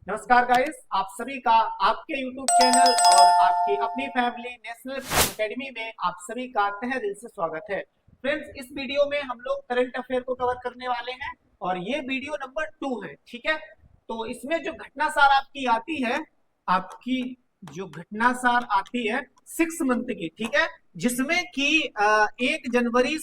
नमस्कार गाइस, आप सभी का आपके YouTube चैनल और आपकी अपनी फैमिली नेशनल एकेडमी में आप सभी का तहे दिल से स्वागत है। फ्रेंड्स, इस वीडियो में हम लोग करंट अफेयर को कवर करने वाले हैं और ये वीडियो नंबर 2 है। ठीक है, तो इसमें जो घटना सार आपकी आती है, आपकी जो घटना सार आती है 6 मंथ की, ठीक है, जिसमें कि 1 जनवरी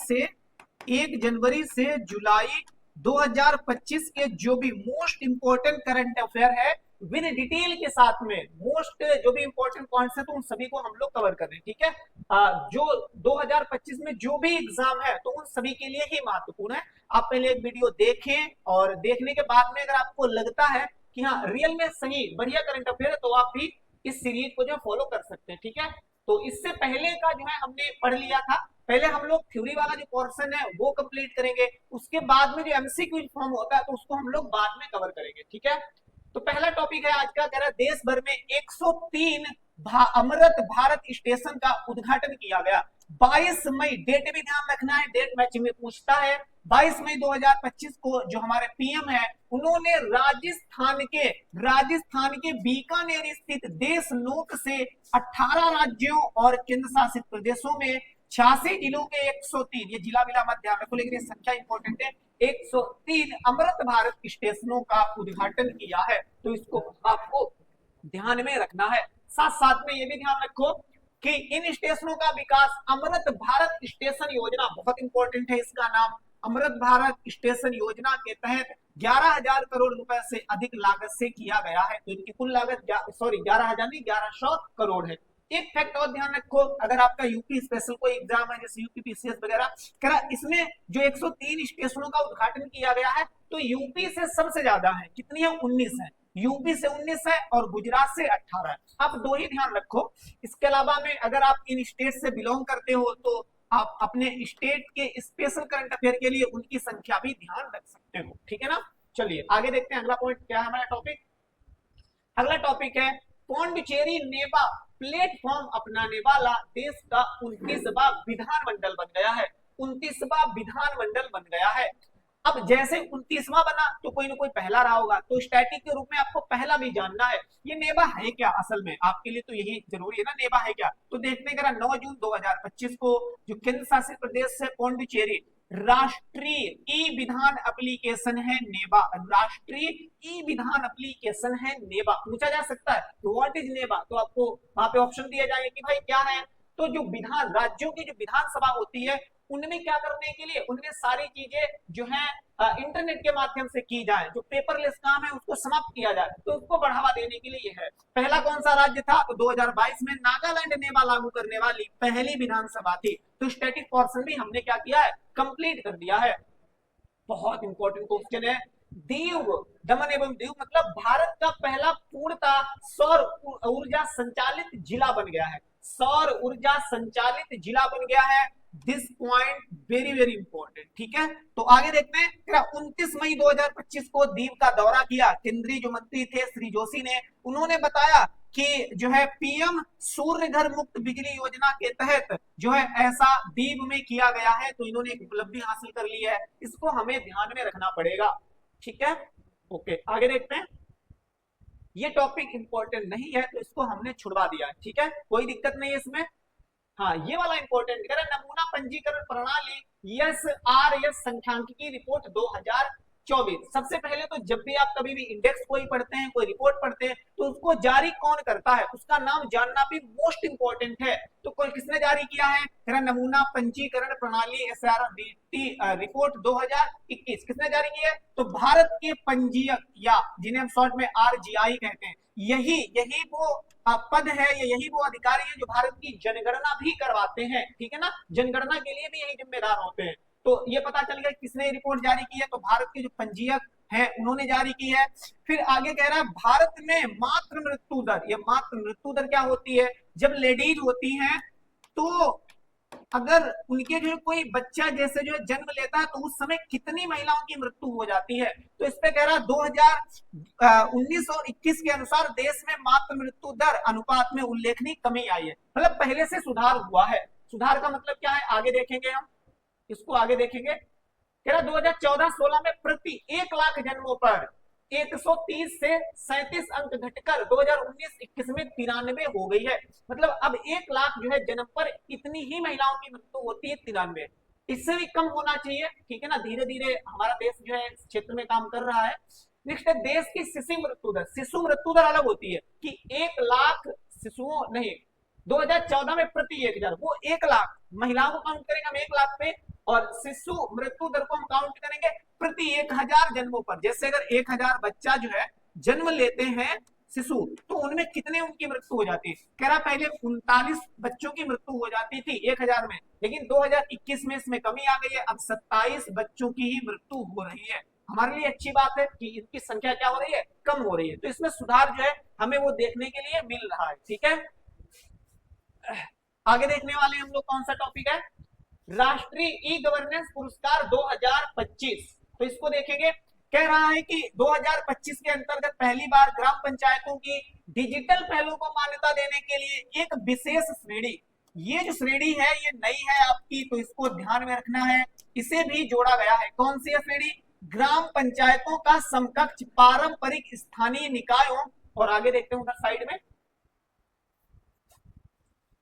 से जुलाई 2025 के जो भी मोस्ट इंपोर्टेंट करंट अफेयर है विद डिटेल के साथ में मोस्ट जो भी इंपोर्टेंट पॉइंट्स है तो उन सभी को हम लोग कवर कर रहे हैं। ठीक है, जो 2025 में जो भी एग्जाम है तो उन सभी के लिए ही महत्वपूर्ण है। आप पहले एक वीडियो देखें और देखने के बाद में अगर आपको लगता है कि हाँ रियल में सही बढ़िया करंट अफेयर है तो आप भी इस सीरीज को जो फॉलो कर सकते हैं। ठीक है, तो इससे पहले का जो है हमने पढ़ लिया था। पहले हम लोग थ्योरी वाला जो पोर्शन है वो कंप्लीट करेंगे, उसके बाद में जो एमसीक्यू फॉर्म होता है तो उसको हम लोग बाद में कवर करेंगे। ठीक है, तो पहला टॉपिक है आज का, कह रहा है देश भर में 103 अमृत भारत स्टेशन का उद्घाटन किया गया। 22 मई, डेट भी ध्यान रखना है, डेट मैच में पूछता है। 22 मई 2025 को जो हमारे पीएम है उन्होंने राजस्थान के बीकानेर स्थित देश लोक से 18 राज्यों और केंद्र शासित प्रदेशों में 86 जिलों के 103, ये जिला मिला मत ध्यान रखो लेकिन ये संख्या इंपॉर्टेंट है, 103 अमृत भारत स्टेशनों का उद्घाटन किया है। तो इसको आपको ध्यान में रखना है। साथ साथ में ये भी ध्यान रखो कि इन स्टेशनों का विकास अमृत भारत स्टेशन योजना, बहुत इंपॉर्टेंट है इसका नाम, अमृत भारत स्टेशन योजना के तहत 11,000 करोड़ रुपए से अधिक लागत से किया गया है। तो इनकी कुल लागत 11,000 नहीं 1100 करोड़ है। एक फैक्ट और ध्यान रखो, अगर आपका यूपी स्पेशल कोई एग्जाम है जैसे यूपी पीसीएस वगैरह, इसमें जो 103 स्टेशनों का उद्घाटन किया गया है तो यूपी से सबसे ज्यादा है, कितनी है 19 है, यूपी से 19 है और गुजरात से 18 है। आप दो ही ध्यान रखो। इसके अलावा में अगर आप इन स्टेट से बिलोंग करते हो तो आप अपने स्टेट के स्पेशल करंट अफेयर के लिए उनकी संख्या भी ध्यान रख सकते हो। ठीक है ना, चलिए आगे देखते हैं अगला पॉइंट क्या है हमारा टॉपिक। अगला टॉपिक है पौंडीचेरी नेबा प्लेटफॉर्म अपनाने वाला देश का 29वां विधानमंडल बन गया है। 29वां विधानमंडल बन गया है। अब जैसे 29वां बना तो कोई ना कोई पहला रहा होगा, तो स्टैटिक के रूप में आपको पहला भी जानना है। ये नेबा है क्या, असल में आपके लिए तो यही जरूरी है ना, नेबा है क्या। तो देखने का 9 जून 2025 को जो केंद्र शासित प्रदेश है पौंडीचेरी, राष्ट्रीय ई विधान एप्लीकेशन है नेबा, राष्ट्रीय ई विधान एप्लीकेशन है नेबा। पूछा जा सकता है तो व्हाट इज नेबा, तो आपको वहां पे ऑप्शन दिए जाएंगे कि भाई क्या है। तो जो विधान राज्यों की जो विधानसभा होती है उनमें क्या करने के लिए, उनमें सारी चीजें जो है इंटरनेट के माध्यम से की जाए, जो पेपरलेस काम है उसको समाप्त किया जाए, तो उसको बढ़ावा देने के लिए है। पहला कौन सा राज्य था, तो 2022 में नागालैंड नेबा लागू करने वाली पहली विधानसभा थी। तो स्टैटिक पोर्शन भी हमने क्या किया है, कंप्लीट कर दिया है। बहुत इंपॉर्टेंट क्वेश्चन है। दीव, दमन एवं दीव मतलब भारत का पहला पूर्णतः सौर ऊर्जा संचालित जिला बन गया है, सौर ऊर्जा संचालित जिला बन गया है। This point very very important. ठीक है, तो आगे देखते हैं। 29 मई 2025 को दीव का दौरा किया केंद्रीय जो मंत्री थे श्री जोशी ने, उन्होंने बताया कि जो है पीएम सूर्य घर मुक्त बिजली योजना के तहत जो है ऐसा दीव में किया गया है, तो इन्होंने एक उपलब्धि हासिल कर ली है, इसको हमें ध्यान में रखना पड़ेगा। ठीक है, ओके आगे देखते हैं। ये टॉपिक इंपॉर्टेंट नहीं है तो इसको हमने छुड़वा दिया है। ठीक है, कोई दिक्कत नहीं है इसमें। हाँ ये वाला इंपॉर्टेंट है, नमूना पंजीकरण प्रणाली एसआरएस संख्यांकिकी रिपोर्ट 2024। सबसे पहले तो जब भी आप कभी भी इंडेक्स कोई पढ़ते हैं, कोई रिपोर्ट पढ़ते हैं, तो उसको जारी कौन करता है उसका नाम जानना भी मोस्ट इंपॉर्टेंट है। तो कोई किसने जारी किया है, नमूना पंजीकरण प्रणाली एसआरडीटी रिपोर्ट 2021 किसने जारी की है, तो भारत के पंजीयक या जिन्हें हम शॉर्ट में आरजीआई कहते हैं, यही यही वो पद है, यही वो अधिकारी है जो भारत की जनगणना भी करवाते हैं। ठीक है ना, जनगणना के लिए भी यही जिम्मेदार होते हैं। तो ये पता चल गया किसने रिपोर्ट जारी की है, तो भारत के जो पंजीयक है उन्होंने जारी की है। फिर आगे कह रहा है भारत में मातृ मृत्यु दर, ये मातृ मृत्यु दर क्या होती है, जब लेडीज होती हैं तो अगर उनके जो कोई बच्चा जैसे जो जन्म लेता है तो उस समय कितनी महिलाओं की मृत्यु हो जाती है, तो इस पे कह रहा 2019 और 21 के अनुसार देश में मातृ मृत्यु दर अनुपात में उल्लेखनीय कमी आई है, मतलब पहले से सुधार हुआ है। सुधार का मतलब क्या है आगे देखेंगे हम, इसको आगे देखेंगे। कह रहा 2014-16 में प्रति 1 लाख जन्मों पर 130 से 37 अंक घटकर 2019-21 में 93 हो गई है। मतलब अब 1 लाख जो है जन्म पर इतनी ही महिलाओं की मृत्यु होती है, 93। इससे भी कम होना चाहिए, ठीक है ना। धीरे धीरे हमारा देश जो है इस क्षेत्र में काम कर रहा है। नेक्स्ट है देश की शिशु मृत्यु दर। शिशु मृत्यु दर अलग होती है कि 1 लाख शिशुओं नहीं, 2014 में प्रति 1000, वो 1 लाख महिलाओं को काउंट करेंगे हम 1 लाख पे, और शिशु मृत्यु दर को हम काउंट करेंगे प्रति 1000 जन्मों पर। जैसे अगर 1000 बच्चा जो है जन्म लेते हैं शिशु, तो उनमें कितने उनकी मृत्यु हो जाती है। कह रहा पहले 39 बच्चों की मृत्यु हो जाती थी 1000 में, लेकिन 2021 में इसमें कमी आ गई है, अब 27 बच्चों की ही मृत्यु हो रही है। हमारे लिए अच्छी बात है कि इनकी संख्या क्या हो रही है, कम हो रही है। तो इसमें सुधार जो है हमें वो देखने के लिए मिल रहा है, ठीक है। आगे देखने वाले हम लोग कौन सा टॉपिक है, राष्ट्रीय ई गवर्नेंस पुरस्कार 2025। तो इसको देखेंगे। कह रहा है कि 2025 के अंतर्गत पहली बार ग्राम पंचायतों की डिजिटल पहलों को मान्यता देने के लिए एक विशेष श्रेणी, ये जो श्रेणी है ये नई है आपकी, तो इसको ध्यान में रखना है, इसे भी जोड़ा गया है। कौन सी है श्रेणी, ग्राम पंचायतों का समकक्ष पारंपरिक स्थानीय निकायों, और आगे देखते हैं उधर साइड में,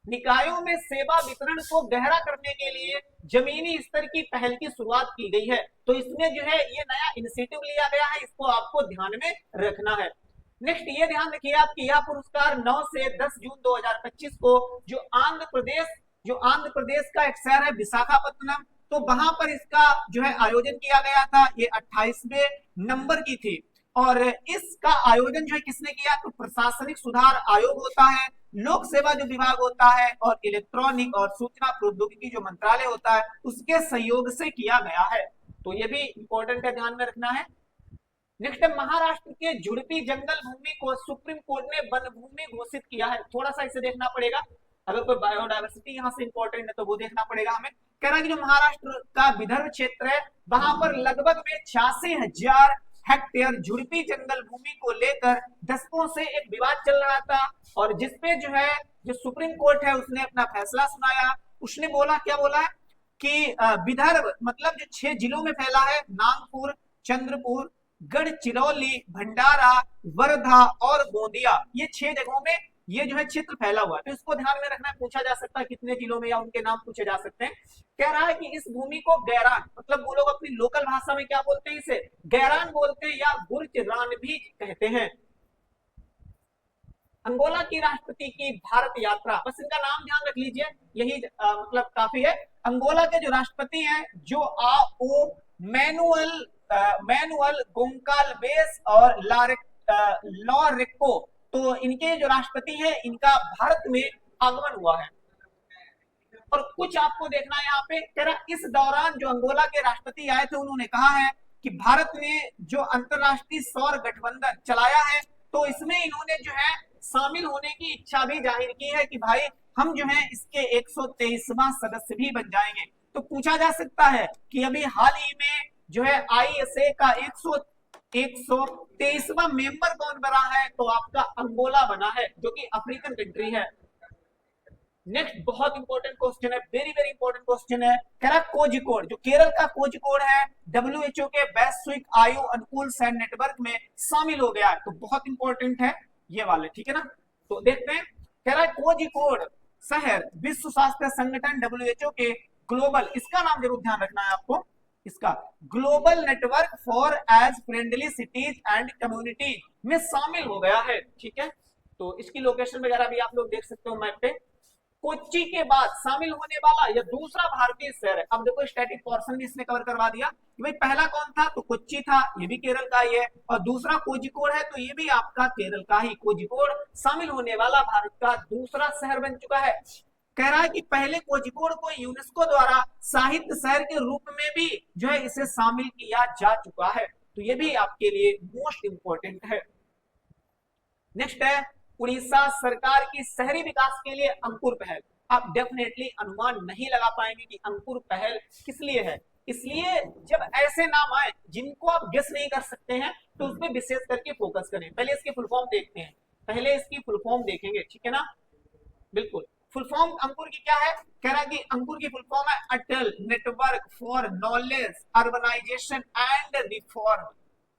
निकायों में सेवा वितरण को गहरा करने के लिए जमीनी स्तर की पहल की शुरुआत की गई है। तो इसमें जो है ये नया इनिशिएटिव लिया गया है, इसको आपको ध्यान में रखना है। नेक्स्ट ये ध्यान रखिए आपकी यह पुरस्कार 9 से 10 जून 2025 को जो आंध्र प्रदेश का एक शहर है विशाखापत्तनम, तो वहां पर इसका जो है आयोजन किया गया था। ये 28वें नंबर की थी, और इसका आयोजन जो है किसने किया, तो प्रशासनिक सुधार आयोग होता है, लोक सेवा जो विभाग होता है, और इलेक्ट्रॉनिक और सूचना प्रौद्योगिकी जो मंत्रालय होता है उसके सहयोग से किया गया है। तो ये भी इंपॉर्टेंट है, ध्यान में रखना है। नेक्स्ट है महाराष्ट्र के जुड़पी जंगल भूमि को सुप्रीम कोर्ट ने वन भूमि घोषित किया है। थोड़ा सा इसे देखना पड़ेगा, अगर कोई बायोडायवर्सिटी यहाँ से इंपॉर्टेंट है तो वो देखना पड़ेगा हमें। कह रहा है कि जो महाराष्ट्र का विदर्भ क्षेत्र है वहां पर लगभग में 86,000 हेक्टेयर झुड़पी जंगल भूमि को लेकर दशकों से एक विवाद चल रहा था, और जिसपे जो है जो सुप्रीम कोर्ट है उसने अपना फैसला सुनाया। उसने बोला, क्या बोला है कि विदर्भ मतलब जो 6 जिलों में फैला है, नागपुर, चंद्रपुर, गढ़चिरौली, भंडारा, वर्धा और गोंदिया, ये 6 जगहों में ये जो है क्षेत्र फैला हुआ है। तो इसको ध्यान में रखना, पूछा जा सकता है कितने जिलों में, या उनके नाम पूछे जा सकते हैं। कह रहा है कि इस भूमि को गैरान, मतलब वो लोग अपनी लोकल भाषा में क्या बोलते हैं, इसे गैरान बोलते हैं या गुर्जरान भी कहते हैं। अंगोला की राष्ट्रपति की भारत यात्रा, बस इनका नाम ध्यान रख लीजिए, यही मतलब काफी है। अंगोला के जो राष्ट्रपति हैं जो आओ मैनुअल गोंकाल्वेस और लॉरेको, तो इनके जो राष्ट्रपति हैं इनका भारत में आगमन हुआ है। और कुछ आपको देखना है यहाँ पे, कह रहा इस दौरान जो अंगोला के राष्ट्रपति आए थे उन्होंने कहा है कि भारत ने जो अंतरराष्ट्रीय सौर गठबंधन चलाया है तो इसमें इन्होंने जो है शामिल होने की इच्छा भी जाहिर की है कि भाई हम जो है इसके 123वां सदस्य भी बन जाएंगे। तो पूछा जा सकता है कि अभी हाल ही में जो है आईएसए का 123वां मेंबर कौन बना है, तो आपका अंगोला बना है जो कि अफ्रीकन कंट्री है। नेक्स्ट बहुत इंपॉर्टेंट क्वेश्चन है, वेरी वेरी इंपॉर्टेंट क्वेश्चन है, कह रहा कोझिकोड, जो केरल का कोझिकोड है WHO के वैश्विक आयु अनुकूल शहर नेटवर्क में शामिल हो गया है। तो बहुत इंपॉर्टेंट है ये वाले, ठीक है ना। तो देखते हैं, कह रहा है कोझिकोड शहर विश्व स्वास्थ्य संगठन WHO के ग्लोबल, इसका नाम जरूर ध्यान रखना है आपको, इसका global network for age friendly cities and communities में शामिल हो गया है, ठीक है। तो इसकी लोकेशन वगैरह भी आप लोग देख सकते हो मैप पे। कोच्चि के बाद शामिल होने वाला यह दूसरा भारतीय शहर है। अब देखो स्टैटिक पोर्शन भी इसने कवर करवा दिया कि भाई पहला कौन था, तो कोच्चि था, ये भी केरल का ही है, और दूसरा कोझिकोड है, तो ये भी आपका केरल का ही। कोझिकोड शामिल होने वाला भारत का दूसरा शहर बन चुका है। कह रहा है कि पहले कोझिकोड को यूनेस्को द्वारा साहित्य शहर के रूप में भी जो है इसे शामिल किया जा चुका है। तो ये भी आपके लिए मोस्ट इंपॉर्टेंट है। नेक्स्ट है उड़ीसा सरकार की शहरी विकास के लिए अंकुर पहल। आप डेफिनेटली अनुमान नहीं लगा पाएंगे कि अंकुर पहल किस लिए है, इसलिए जब ऐसे नाम आए जिनको आप गेस नहीं कर सकते हैं तो उस पर विशेष करके फोकस करें। पहले इसकी फुल फॉर्म देखते हैं, पहले इसकी फुल फॉर्म देखेंगे, ठीक है ना। बिल्कुल, फुल फॉर्म अंकुर की क्या है, कह रहा है कि अंकुर की फुल फॉर्म है Atal network for knowledge urbanisation and reform.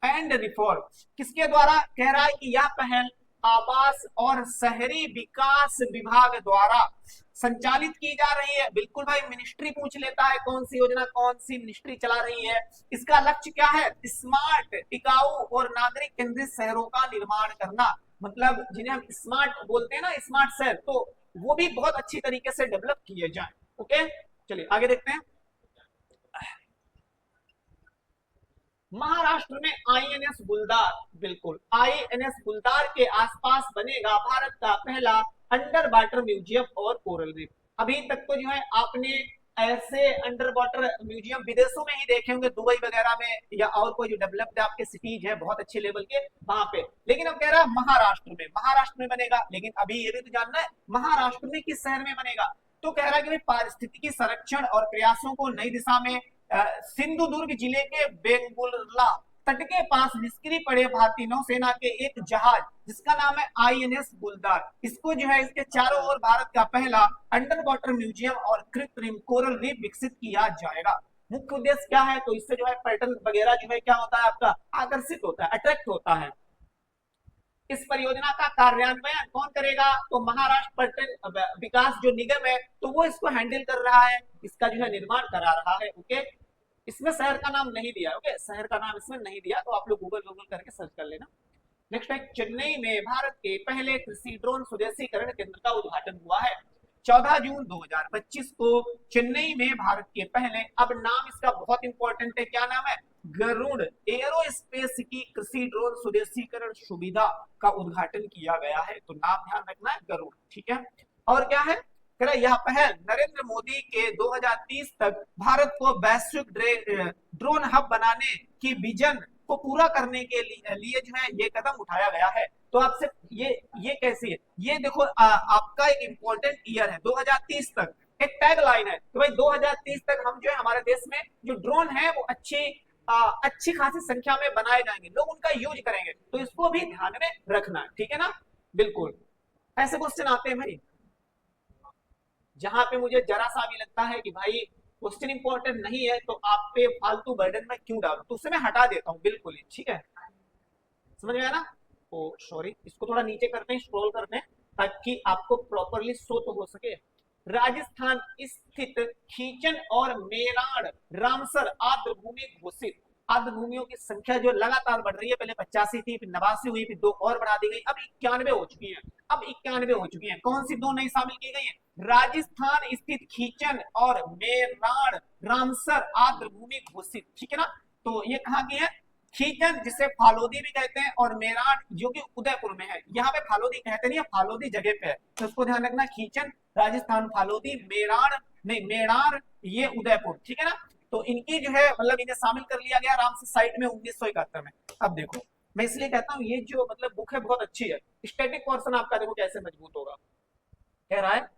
And reform. किसके द्वारा कह रहा है कि यह पहल आवास और शहरी विकास विभाग द्वारा संचालित की जा रही है। बिल्कुल भाई, मिनिस्ट्री पूछ लेता है कौन सी योजना कौन सी मिनिस्ट्री चला रही है। इसका लक्ष्य क्या है? स्मार्ट, टिकाऊ और नागरिक केंद्रित शहरों का निर्माण करना। मतलब जिन्हें हम स्मार्ट बोलते हैं ना, स्मार्ट शहर, तो वो भी बहुत अच्छी तरीके से डेवलप किए जाए। ओके, चलिए आगे देखते हैं। महाराष्ट्र में आईएनएस गुलदार, बिल्कुल आईएनएस गुलदार के आसपास बनेगा भारत का पहला अंडर वाटर म्यूजियम और कोरल रीफ। अभी तक तो जो है आपने ऐसे अंडर वाटर म्यूजियम विदेशों में ही देखे होंगे, दुबई वगैरह में या और कोई जो डेवलप्ड आपके सिटीज है बहुत अच्छे लेवल के वहां पे, लेकिन अब कह रहा है महाराष्ट्र में बनेगा। लेकिन अभी ये भी तो जानना है महाराष्ट्र में किस शहर में बनेगा। तो कह रहा है कि पारिस्थितिकी संरक्षण और प्रयासों को नई दिशा में सिंधुदुर्ग जिले के बेंगुल्ला तट के पास निष्क्रिय पड़े भारतीय नौसेना के एक जहाज जिसका नाम है आईएनएस गुलदार, इसको जो है इसके चारों ओर भारत का पहला अंडर वाटर म्यूजियम और कृत्रिम कोरल रीफ विकसित किया जाएगा। मुख्य उद्देश्य क्या है? तो इससे जो है पर्यटन वगैरह जो है क्या होता है आपका आकर्षित होता है, अट्रैक्ट होता है। इस परियोजना का कार्यान्वयन कौन करेगा? तो महाराष्ट्र पर्यटन विकास जो निगम है तो वो इसको हैंडल कर रहा है, इसका जो है निर्माण करा रहा है। ओके, इसमें शहर का नाम नहीं दिया। ओके, शहर का नाम इसमें नहीं दिया, तो आप लोग गूगल करके सर्च कर लेना। नेक्स्ट है, चेन्नई में भारत के पहले कृषि ड्रोन स्वदेशीकरण केंद्र का उद्घाटन हुआ है। 14 जून 2025 को चेन्नई में भारत के पहले, अब नाम इसका बहुत इंपॉर्टेंट है, क्या नाम है? गरुड़ एरोस्पेस की कृषि ड्रोन स्वदेशीकरण सुविधा का उद्घाटन किया गया है। तो नाम ध्यान रखना है, गरुड़। ठीक है, और क्या है? यह पहल नरेंद्र मोदी के 2030 तक भारत को वैश्विक ड्रोन हब बनाने की विजन को पूरा करने के लिए जो है ये कदम उठाया गया है। तो आपसे ये कैसी है? ये देखो आपका एक इंपॉर्टेंट ईयर है 2030 तक, एक टैग लाइन है तो भाई 2030 तक हम जो है हमारे देश में जो ड्रोन है वो अच्छी खासी संख्या में बनाए जाएंगे, लोग उनका यूज करेंगे, तो इसको भी ध्यान में रखना है। ठीक है ना, बिल्कुल। ऐसे क्वेश्चन आते हैं भाई जहां पे मुझे जरा सा भी लगता है कि भाई क्वेश्चन इंपॉर्टेंट नहीं है तो आप पे फालतू बर्डन में क्यों डालूं, तो उसे मैं हटा देता हूं बिल्कुल ही। ठीक है, समझ में आया ना? ओ सॉरी, इसको थोड़ा नीचे करते हैं, स्क्रॉल करते हैं ताकि आपको प्रॉपरली शो तो हो सके। राजस्थान स्थित खींचन और मेराड़ रामसर आर्द्र भूमि घोषित। आर्द्र भूमियों की संख्या जो लगातार बढ़ रही है, पहले 85 थी, फिर 89 हुई, फिर 2 और बढ़ा दी गई, अब 91 हो चुकी है। अब 91 हो चुकी है। कौन सी 2 नई शामिल की गई है? राजस्थान स्थित खींचन और मेराड़ रामसर आर्द्र भूमि घोषित। ठीक है ना, तो ये कहाँ की है? खींचन जिसे फालोदी भी कहते हैं और मेराड़ जो कि उदयपुर में है। यहाँ पे फालोदी कहते नहीं है, फालोदी जगह पे है, तो उसको ध्यान रखना। खींचन राजस्थान, फालोदी मेराड़ नहीं मेराड़ ये उदयपुर। ठीक है ना, तो इनकी जो है मतलब इन्हें शामिल कर लिया गया रामसर साइट में 1971 में। अब देखो मैं इसलिए कहता हूँ ये जो मतलब बुक है बहुत अच्छी है। स्टैटिक पोर्शन आपका देखो कैसे मजबूत होगा। कह रहा है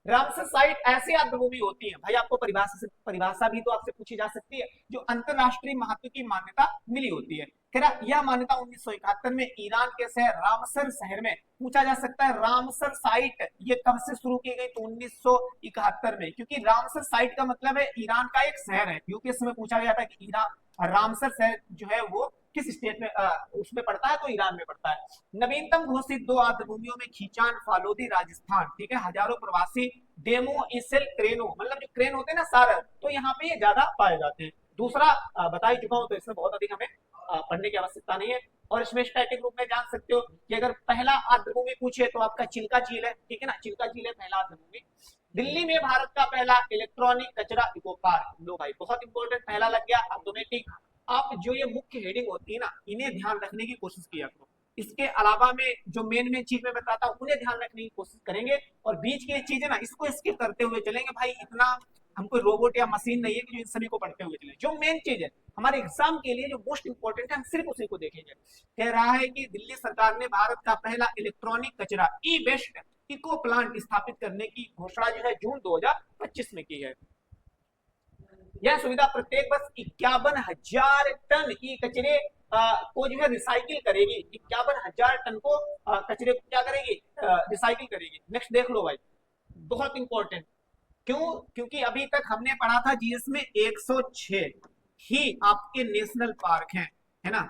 रामसर साइट ऐसी आर्द्रभूमि होती है, भाई आपको परिभाषा भी तो आपसे पूछी जा सकती है, जो अंतरराष्ट्रीय महत्व की मान्यता मिली होती है। कह रहा यह मान्यता 1971 में ईरान के शहर रामसर शहर में पूछा जा सकता है। रामसर साइट ये कब से शुरू की गई? तो 1971 में, क्योंकि रामसर साइट का मतलब है ईरान का एक शहर है। यूपीएससी में पूछा गया था कि ईरान रामसर शहर जो है वो किस स्टेट में उसमें पड़ता है, तो ईरान में पड़ता है। नवीनतम घोषित 2 आर्द्रभूमियों में खींचान फालोदी राजस्थान। ठीक है, हजारों प्रवासी डेमो इसेल क्रेनो, मतलब जो क्रेन होते हैं ना सारल, तो यहाँ पे ये ज्यादा पाए जाते हैं। दूसरा बता ही चुका हूं, तो इसमें बहुत अधिक हमें पढ़ने की आवश्यकता नहीं है। और इसमें स्टैटिक रूप में जान सकते हो कि अगर पहला आर्द्रभूमि पूछे तो आपका चिल्का झील है। ठीक है ना, चिल्का झील है पहला आर्द्रभूमि। दिल्ली में भारत का पहला इलेक्ट्रॉनिक कचरा इको पार्क। लो भाई बहुत इंपॉर्टेंट, पहला लग गया ऑटोमेटिक। आप जो ये मुख्य हेडिंग होती है ना इन्हें ध्यान रखने की कोशिश किया करो। इसके अलावा में जो मेन चीज में बताता हूँ उन्हें ध्यान रखने की कोशिश करेंगे, और बीच की चीजें ना इसको स्किप करते हुए चलेंगे। भाई इतना हमको रोबोट या मशीन नहीं है कि जो इन सभी को पढ़ते हुए चले। जो मेन चीज है हमारे एग्जाम के लिए जो मोस्ट इंपोर्टेंट है हम सिर्फ उसी को देखेंगे। कह रहा है कि दिल्ली सरकार ने भारत का पहला इलेक्ट्रॉनिक कचरा ई वेस्ट इको प्लांट स्थापित करने की घोषणा जो है जून 2025 में की है। यह सुविधा प्रत्येक वर्ष 51,000 टन ई कचरे को जो है रिसाइकिल करेगी। 51,000 टन को कचरे को क्या करेगी? रिसाइकिल करेगी। नेक्स्ट देख लो भाई, बहुत इंपॉर्टेंट। क्यों? क्योंकि अभी तक हमने पढ़ा था जीएस में 106 ही आपके नेशनल पार्क हैं, है ना।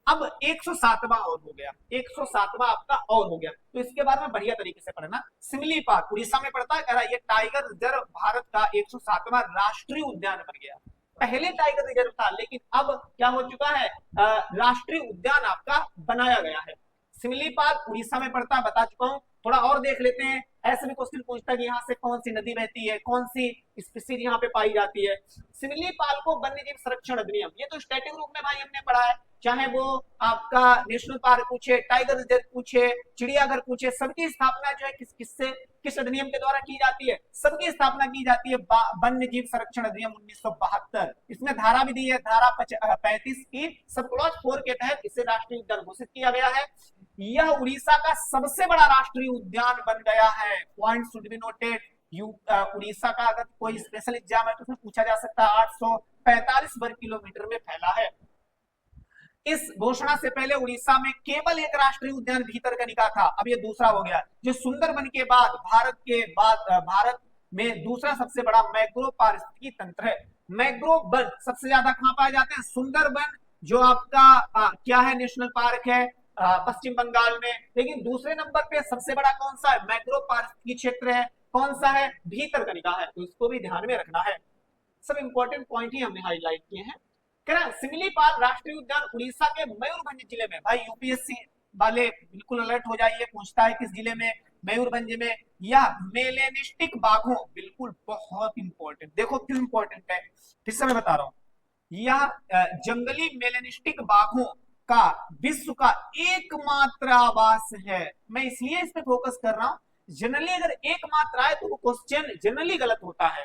अब 107वां और हो गया, 107वां आपका और हो गया, तो इसके बारे में बढ़िया तरीके से पढ़ना। सिमलीपाल उड़ीसा में पड़ता है, कह रहा है ये टाइगर रिजर्व भारत का 107वां राष्ट्रीय उद्यान बन गया। पहले टाइगर रिजर्व था, लेकिन अब क्या हो चुका है, राष्ट्रीय उद्यान आपका बनाया गया है। सिमलीपाल उड़ीसा में पड़ता है, बता चुका हूं। थोड़ा और देख लेते हैं, ऐसे भी क्वेश्चन पूछता है कि यहाँ से कौन सी नदी बहती है, कौन सी स्पीसीज यहाँ पे पाई जाती है। सिमलीपाल को वन्य जीव संरक्षण अधिनियम, ये तो स्टैटिक रूप में भाई हमने पढ़ा है, चाहे वो आपका नेशनल पार्क पूछे, टाइगर रिजर्व पूछे, चिड़ियाघर पूछे, सबकी स्थापना जो है किस अधिनियम के द्वारा की जाती है, सबकी स्थापना की जाती है वन्य जीव संरक्षण अधिनियम 1972। इसमें धारा भी दी है, धारा 35 की सब क्लॉज 4 के तहत इसे राष्ट्रीय उद्यान घोषित किया गया है। यह उड़ीसा का सबसे बड़ा राष्ट्रीय उद्यान बन गया है। Point should be noted. Orissa का अगर कोई स्पेशल एग्जाम है तो उसमें पूछा जा सकता है, 845 वर्ग किलोमीटर में फैला है। इस घोषणा से पहले उड़ीसा में केवल एक राष्ट्रीय उद्यान भीतरकनिका था, अब ये दूसरा हो गया, जो सुंदरबन के बाद भारत में दूसरा सबसे बड़ा मैंग्रोव पारिस्थितिकी तंत्र है। मैंग्रोव वन सबसे ज्यादा कहां पाए जाते हैं, सुंदरबन जो आपका क्या है, नेशनल पार्क है पश्चिम बंगाल में। लेकिन दूसरे नंबर पे सबसे बड़ा कौन सा है, मैंग्रोव पारिस्थितिकी क्षेत्र है, कौन सा है, भीतरकनिका है, तो इसको भी ध्यान में रखना है। सब इंपॉर्टेंट पॉइंट ही हमने हाईलाइट किए हैं। सिमलीपाल राष्ट्रीय उद्यान उड़ीसा के मयूरभंज जिले में, भाई यूपीएससी वाले बिल्कुल अलर्ट हो जाइए, पूछता है किस जिले में, मयूरभंज में। यह मेलेनिस्टिक बाघों, बिल्कुल बहुत इंपॉर्टेंट, देखो क्यों इंपॉर्टेंट है, फिर से मैं बता रहा हूं, यह जंगली मेलेनिस्टिक बाघों का विश्व का एकमात्र आवास है। मैं इसलिए इस पे फोकस कर रहा हूं, जनरली अगर एकमात्र आए तो वो क्वेश्चन जनरली गलत होता है,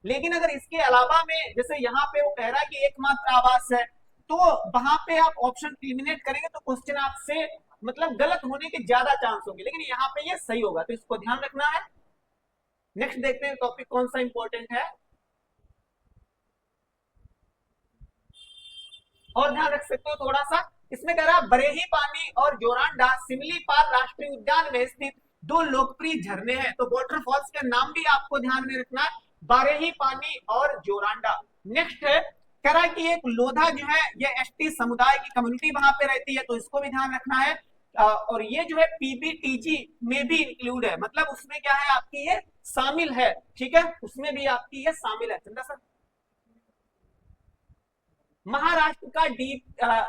लेकिन अगर इसके अलावा में जैसे यहाँ पे वो कह रहा है कि एकमात्र आवास है, तो वहां पे आप ऑप्शन एलिमिनेट करेंगे तो क्वेश्चन आपसे मतलब गलत होने के ज्यादा चांस होंगे, लेकिन यहाँ पे ये सही होगा, तो इसको ध्यान रखना है। नेक्स्ट देखते हैं टॉपिक कौन सा इंपॉर्टेंट है, और ध्यान रख सकते हो थोड़ा सा, इसमें कह रहा बरेही पानी और जोरांडा सिमलीपाल राष्ट्रीय उद्यान में स्थित दो लोकप्रिय झरने हैं। तो वाटरफॉल्स के नाम भी आपको ध्यान में रखना है, बारेही पानी और जोरांडा। नेक्स्ट है, कह रहा है कि एक लोधा जो है ये एसटी समुदाय की कम्युनिटी वहां पे रहती है, तो इसको भी ध्यान रखना है। और ये जो है पीबीटीजी में भी इंक्लूड है, मतलब उसमें क्या है आपकी ये शामिल है, ठीक है, उसमें भी आपकी ये शामिल है। चंदा सर, महाराष्ट्र का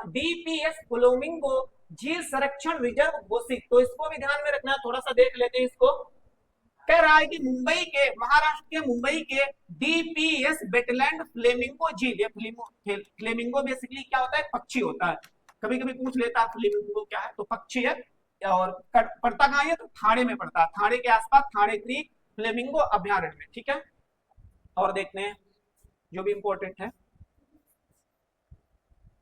डीपीएस फ्लेमिंगो झील संरक्षण रिजर्व घोषित, तो इसको भी ध्यान में रखना है, थोड़ा सा देख लेते हैं इसको। कह रहा है कि मुंबई के, महाराष्ट्र के मुंबई के डीपीएस वेटलैंड फ्लेमिंगो झील, ये फ्लेमिंगो बेसिकली क्या होता है, पक्षी होता है, कभी कभी पूछ लेता है फ्लेमिंगो क्या है, तो पक्षी है, और पड़ता कहां है, तो थाने में पड़ता है, थाने के आसपास, थाने क्रीक फ्लेमिंगो अभ्यारण्य में, ठीक है। और देखते हैं जो भी इंपॉर्टेंट है।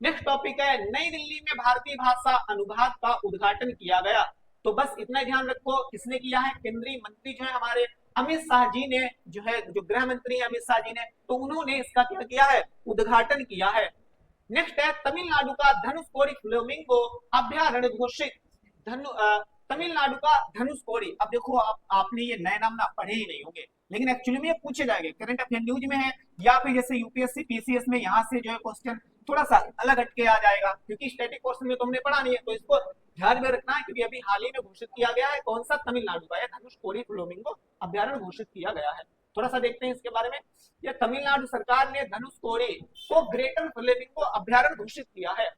नेक्स्ट टॉपिक है, नई दिल्ली में भारतीय भाषा अनुभाग का उद्घाटन किया गया। तो बस इतना ध्यान रखो, किसने किया है, केंद्रीय मंत्री जो है हमारे अमित शाह जी ने, जो है जो गृह मंत्री अमित शाह जी ने, तो उन्होंने इसका क्या किया है, उद्घाटन किया है। नेक्स्ट है, तमिलनाडु का धनुषकोडी फ्लेमिंगो अभ्यारण्य घोषित। तमिलनाडु का धनुषकोडी, अब देखो आपने ये नए नाम ना पढ़े ही नहीं होंगे, लेकिन एक्चुअली में ये पूछे जाएंगे, करंट अफेयर न्यूज में है, या फिर जैसे यूपीएससी पीसीएस में यहाँ से जो है क्वेश्चन थोड़ा सा अलग हटके आ जाएगा, क्योंकि स्टैटिक पोर्शन में तो हमने पढ़ा नहीं है, तो इसको ध्यान में रखना है, क्योंकि अभी हाल ही में घोषित किया गया है, कौन सा, तमिलनाडु का धनुषकोडी फ्लेमिंगो अभ्यारण्य घोषित किया गया है। थोड़ा सा देखते हैं इसके बारे में। यह तमिलनाडु सरकार ने धनुषकोडी को ग्रेटर फ्लेमिंगो अभ्यारण्य घोषित किया है।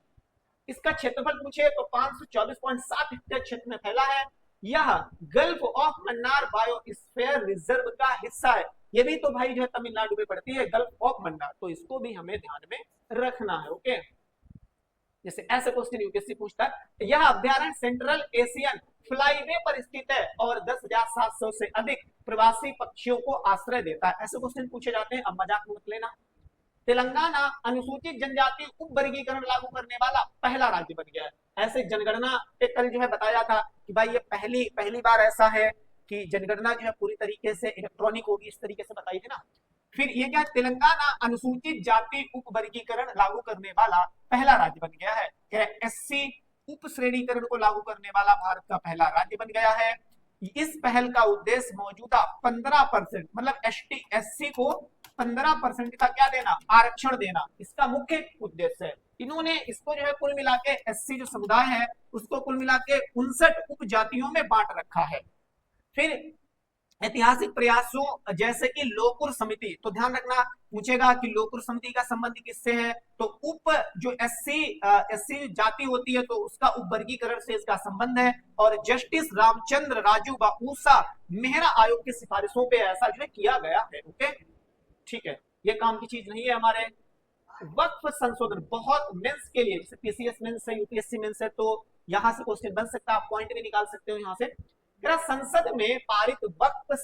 इसका क्षेत्रफल पूछे तो 524.7 हेक्टेयर क्षेत्र में फैला है। यह gulf of Mannar biosphere reserve का हिस्सा है। ये भी तो भाई जो है तमिलनाडु में पड़ती है, गल्फ ऑफ मन्नार, तो इसको भी हमें ध्यान में रखना है। ओके, जैसे ऐसे क्वेश्चन यूपीएससी पूछता है। यह अभ्यारण्य सेंट्रल एशियन फ्लाईवे पर स्थित है और 10,700 से अधिक प्रवासी पक्षियों को आश्रय देता है। ऐसे क्वेश्चन पूछे जाते हैं, अब मजाक मत लेना। तेलंगाना अनुसूचित जनजाति उप वर्गीकरण लागू करने वाला पहला राज्य बन गया है। ऐसे जनगणना पे कल जो है बताया था कि भाई ये पहली बार ऐसा है कि जनगणना जो है पूरी तरीके से इलेक्ट्रॉनिक होगी, इस तरीके से बताई थी ना। फिर ये क्या, तेलंगाना अनुसूचित जाति उप वर्गीकरण लागू करने वाला पहला राज्य बन गया है। एससी उप श्रेणीकरण को लागू करने वाला भारत का पहला राज्य बन गया है। इस पहल का उद्देश्य मौजूदा 15%, मतलब एससी को 15% का क्या देना, आरक्षण देना, इसका मुख्य उद्देश्य है। इन्होंने इसको जो है कुल मिला के एससी जो समुदाय है उसको कुल मिला के 59 उपजातियों में बांट रखा है। फिर ऐतिहासिक प्रयासों जैसे कि लोकुर समिति, तो ध्यान रखना पूछेगा कि लोकुर समिति का संबंध किससे है, तो उप जो एससी जाति होती है तो उसका उपवर्गीकरण से इसका संबंध है। और जस्टिस रामचंद्र राजू बाऊसा मेहरा आयोग की सिफारिशों पे ऐसा जो है किया गया है। ओके ठीक है, ये काम की चीज नहीं है हमारे। वक्फ संशोधन बहुत मेंस के लिए, जैसे पीसीएस मेंस है, यूपीएससी मेंस है, तो यहां से क्वेश्चन बन सकता है, आप पॉइंट भी निकाल सकते हो यहां से। संसद में पारित वक्फ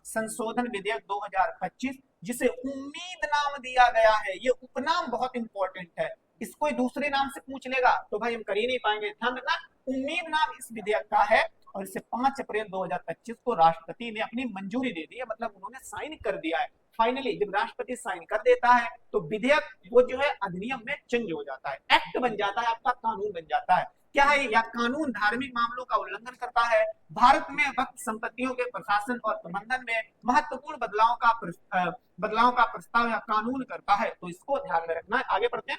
संशोधन विधेयक 2025 जिसे उम्मीद नाम दिया गया है, ये उपनाम बहुत इंपॉर्टेंट है, इसको दूसरे नाम से पूछ लेगा तो भाई हम कर ही नहीं पाएंगे। ध्यान रखना उम्मीद नाम इस विधेयक का है और इसे 5 अप्रैल 2025 को राष्ट्रपति ने अपनी मंजूरी दे दी है, मतलब उन्होंने साइन कर दिया है। फाइनली जब राष्ट्रपति साइन कर देता है तो विधेयक वो जो है अधिनियम में चेंज हो जाता है, एक्ट बन जाता है, आपका कानून बन जाता है। क्या है, या कानून धार्मिक मामलों का उल्लंघन करता है, भारत में वक्फ संपत्तियों के प्रशासन और प्रबंधन में महत्वपूर्ण बदलाव का प्रस्ताव या कानून करता है, तो इसको ध्यान में रखना है। आगे बढ़ते हैं।